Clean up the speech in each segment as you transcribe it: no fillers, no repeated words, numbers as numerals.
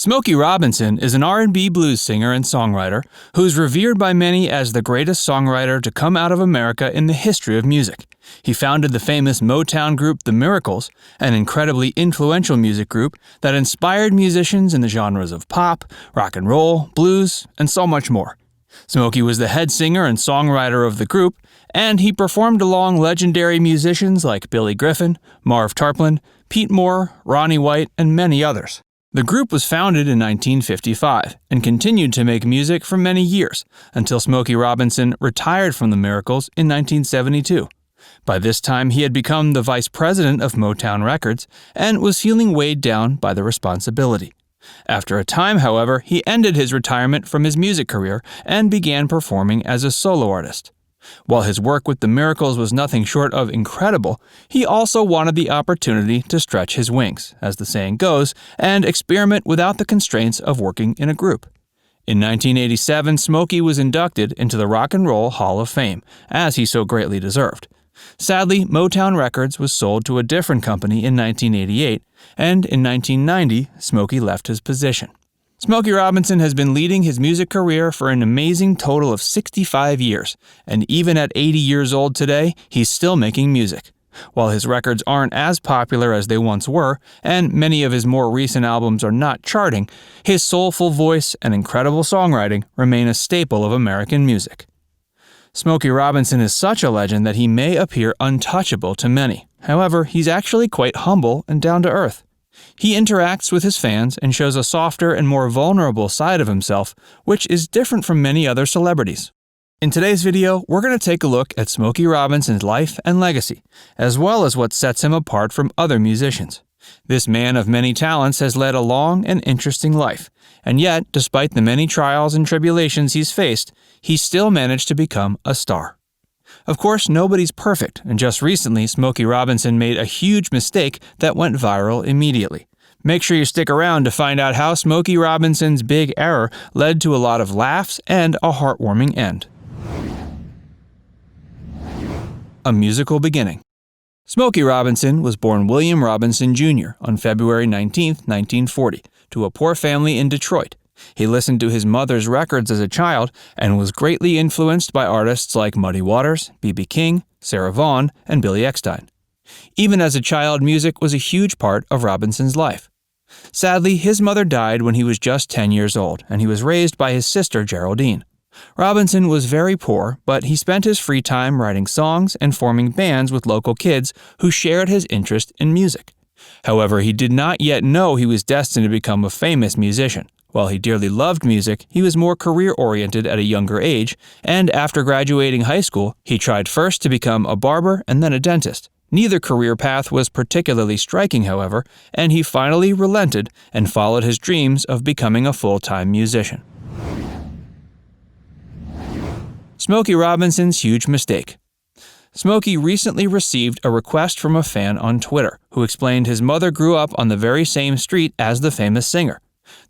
Smokey Robinson is an R&B blues singer and songwriter who's revered by many as the greatest songwriter to come out of America in the history of music. He founded the famous Motown group The Miracles, an incredibly influential music group that inspired musicians in the genres of pop, rock and roll, blues, and so much more. Smokey was the head singer and songwriter of the group, and he performed along legendary musicians like Billy Griffin, Marv Tarplin, Pete Moore, Ronnie White, and many others. The group was founded in 1955 and continued to make music for many years until Smokey Robinson retired from the Miracles in 1972. By this time, he had become the vice president of Motown Records and was feeling weighed down by the responsibility. After a time, however, he ended his retirement from his music career and began performing as a solo artist. While his work with the Miracles was nothing short of incredible, he also wanted the opportunity to stretch his wings, as the saying goes, and experiment without the constraints of working in a group. In 1987, Smokey was inducted into the Rock and Roll Hall of Fame, as he so greatly deserved. Sadly, Motown Records was sold to a different company in 1988, and in 1990, Smokey left his position. Smokey Robinson has been leading his music career for an amazing total of 65 years, and even at 80 years old today, he's still making music. While his records aren't as popular as they once were, and many of his more recent albums are not charting, his soulful voice and incredible songwriting remain a staple of American music. Smokey Robinson is such a legend that he may appear untouchable to many. However, he's actually quite humble and down to earth. He interacts with his fans and shows a softer and more vulnerable side of himself, which is different from many other celebrities. In today's video, we're going to take a look at Smokey Robinson's life and legacy, as well as what sets him apart from other musicians. This man of many talents has led a long and interesting life, and yet, despite the many trials and tribulations he's faced, he still managed to become a star. Of course, nobody's perfect, and just recently, Smokey Robinson made a huge mistake that went viral immediately. Make sure you stick around to find out how Smokey Robinson's big error led to a lot of laughs and a heartwarming end. A musical beginning. Smokey Robinson was born William Robinson Jr. on February 19, 1940, to a poor family in Detroit. He listened to his mother's records as a child and was greatly influenced by artists like Muddy Waters, B.B. King, Sarah Vaughan, and Billy Eckstine. Even as a child, music was a huge part of Robinson's life. Sadly, his mother died when he was just 10 years old, and he was raised by his sister Geraldine. Robinson was very poor, but he spent his free time writing songs and forming bands with local kids who shared his interest in music. However, he did not yet know he was destined to become a famous musician. While he dearly loved music, he was more career-oriented at a younger age, and after graduating high school, he tried first to become a barber and then a dentist. Neither career path was particularly striking, however, and he finally relented and followed his dreams of becoming a full-time musician. Smokey Robinson's huge mistake. Smokey recently received a request from a fan on Twitter who explained his mother grew up on the very same street as the famous singer.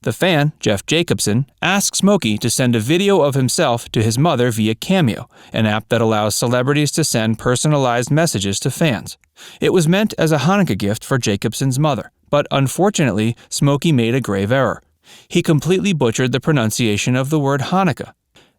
The fan, Jeff Jacobson, asked Smokey to send a video of himself to his mother via Cameo, an app that allows celebrities to send personalized messages to fans. It was meant as a Hanukkah gift for Jacobson's mother, but unfortunately, Smokey made a grave error. He completely butchered the pronunciation of the word Hanukkah.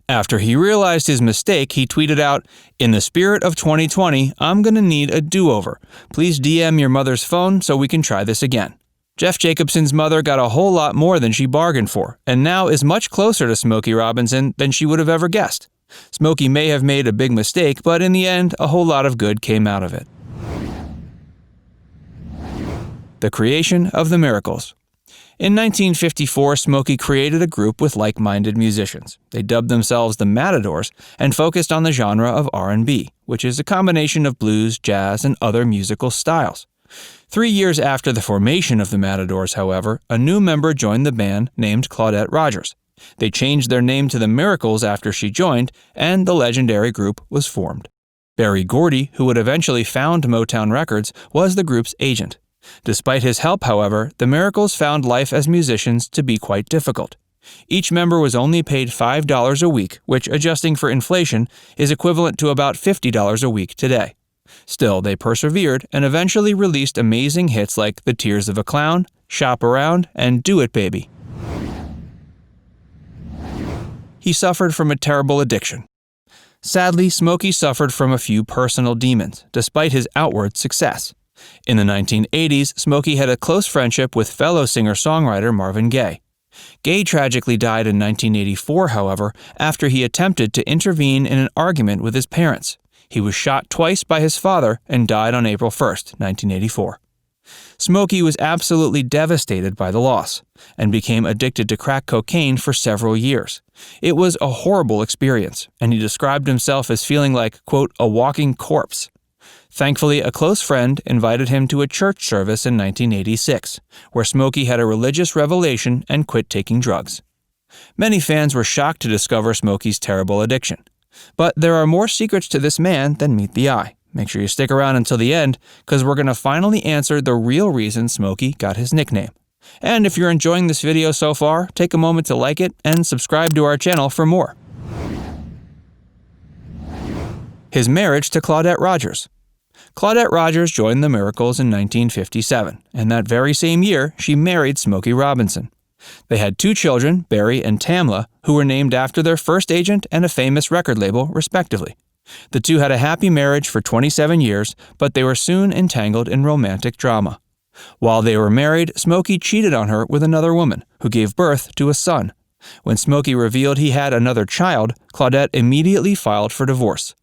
After he realized his mistake, he tweeted out, "In the spirit of 2020, I'm gonna need a do-over. Please DM your mother's phone so we can try this again." Jeff Jacobson's mother got a whole lot more than she bargained for, and now is much closer to Smokey Robinson than she would have ever guessed. Smokey may have made a big mistake, but in the end, a whole lot of good came out of it. The creation of the Miracles. In 1954, Smokey created a group with like-minded musicians. They dubbed themselves the Matadors and focused on the genre of R&B, which is a combination of blues, jazz, and other musical styles. 3 years after the formation of the Matadors, however, a new member joined the band named Claudette Rogers. They changed their name to the Miracles after she joined, and the legendary group was formed. Berry Gordy, who would eventually found Motown Records, was the group's agent. Despite his help, however, the Miracles found life as musicians to be quite difficult. Each member was only paid $5 a week, which, adjusting for inflation, is equivalent to about $50 a week today. Still, they persevered and eventually released amazing hits like The Tears of a Clown, Shop Around, and Do It Baby. he suffered from a terrible addiction. Sadly, Smokey suffered from a few personal demons, despite his outward success. In the 1980s, Smokey had a close friendship with fellow singer-songwriter Marvin Gaye. Gaye tragically died in 1984, however, after he attempted to intervene in an argument with his parents. He was shot twice by his father and died on April 1, 1984. Smokey was absolutely devastated by the loss and became addicted to crack cocaine for several years. It was a horrible experience, and he described himself as feeling like, quote, a walking corpse. Thankfully, a close friend invited him to a church service in 1986, where Smokey had a religious revelation and quit taking drugs. Many fans were shocked to discover Smokey's terrible addiction. But there are more secrets to this man than meet the eye. Make sure you stick around until the end, because we're going to finally answer the real reason Smokey got his nickname. And if you're enjoying this video so far, take a moment to like it and subscribe to our channel for more. His marriage to Claudette Rogers. Claudette Rogers joined the Miracles in 1957, and that very same year, she married Smokey Robinson. They had 2 children, Barry and Tamla, who were named after their first agent and a famous record label, respectively. The two had a happy marriage for 27 years, but they were soon entangled in romantic drama. While they were married, Smokey cheated on her with another woman, who gave birth to a son. When Smokey revealed he had another child, Claudette immediately filed for divorce.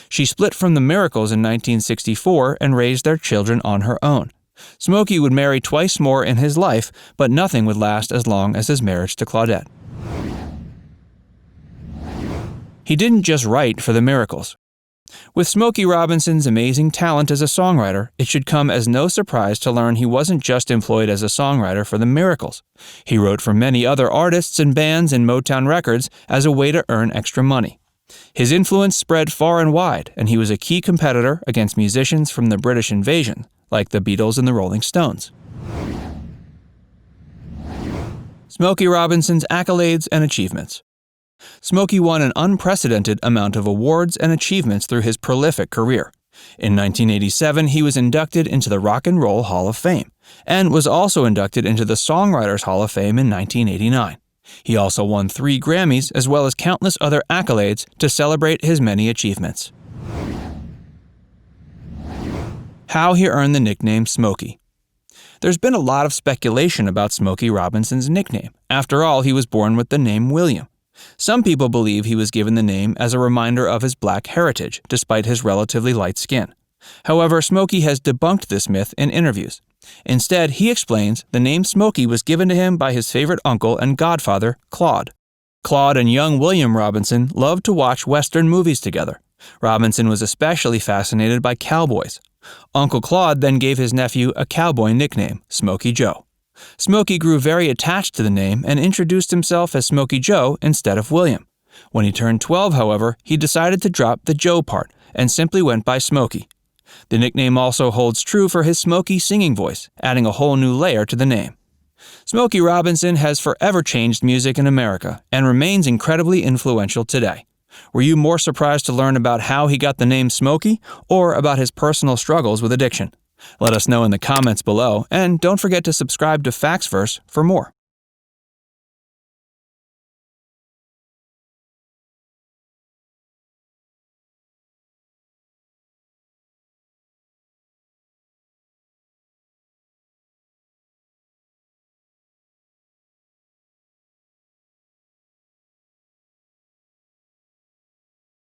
She split from the Miracles in 1964 and raised their children on her own. Smokey would marry twice more in his life, but nothing would last as long as his marriage to Claudette. He didn't just write for the Miracles. With Smokey Robinson's amazing talent as a songwriter, it should come as no surprise to learn he wasn't just employed as a songwriter for the Miracles. He wrote for many other artists and bands in Motown Records as a way to earn extra money. His influence spread far and wide, and he was a key competitor against musicians from the British invasion, like the Beatles and the Rolling Stones. Smokey Robinson's accolades and achievements. Smokey won an unprecedented amount of awards and achievements through his prolific career. In 1987, he was inducted into the Rock and Roll Hall of Fame, and was also inducted into the Songwriters Hall of Fame in 1989. He also won 3 Grammys as well as countless other accolades to celebrate his many achievements. How he earned the nickname Smokey. There's been a lot of speculation about Smokey Robinson's nickname. After all, he was born with the name William. Some people believe he was given the name as a reminder of his black heritage, despite his relatively light skin. However, Smokey has debunked this myth in interviews. Instead, he explains the name Smokey was given to him by his favorite uncle and godfather, Claude. Claude and young William Robinson loved to watch Western movies together. Robinson was especially fascinated by cowboys. Uncle Claude then gave his nephew a cowboy nickname, Smokey Joe. Smokey grew very attached to the name and introduced himself as Smokey Joe instead of William. When he turned 12, however, he decided to drop the Joe part and simply went by Smokey. The nickname also holds true for his Smokey singing voice, adding a whole new layer to the name. Smokey Robinson has forever changed music in America and remains incredibly influential today. Were you more surprised to learn about how he got the name Smokey or about his personal struggles with addiction? Let us know in the comments below, and don't forget to subscribe to FactsVerse for more.